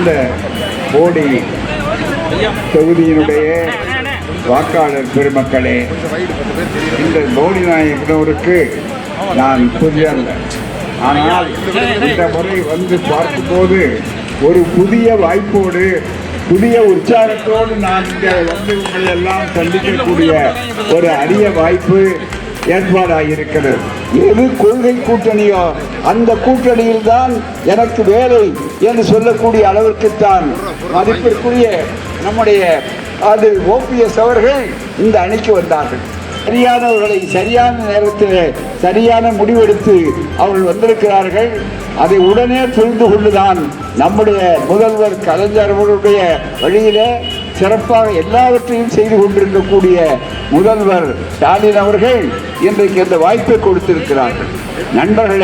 இந்த போடி தொகுதியினுடைய வாக்காளர் பெருமக்களே, இந்த போடி நாயக்கனூருக்கு நான் புதியல்ல. ஆனால் இந்த முறை வந்து பார்க்கும்போது ஒரு புதிய வாய்ப்போடு புதிய உற்சாகத்தோடு நான் இங்கே வந்து உங்களை எல்லாம் சந்திக்கக்கூடிய ஒரு அரிய வாய்ப்பு ஏற்பாடாகியிருக்கிறது. எது கொள்கை கூட்டணியோ அந்த கூட்டணியில் தான் எனக்கு வேலை என்று சொல்லக்கூடிய அளவிற்குத்தான் மதிப்பிற்குரிய நம்முடைய அது OPS அவர்கள் இந்த அணிக்கு வந்தார்கள். சரியானவர்களை சரியான நேரத்தில் சரியான முடிவெடுத்து அவர்கள் வந்திருக்கிறார்கள். அதை உடனே புரிந்து கொண்டுதான் நம்முடைய முதல்வர் கலைஞர் அவர்களுடைய வழியில சிறப்பாக எல்லாவற்றையும் செய்து கொண்டிருக்கக்கூடிய முதல்வர் ஸ்டாலின் அவர்கள் இன்றைக்கு இந்த வாய்ப்பை கொடுத்திருக்கிறார்கள். நண்பர்களே,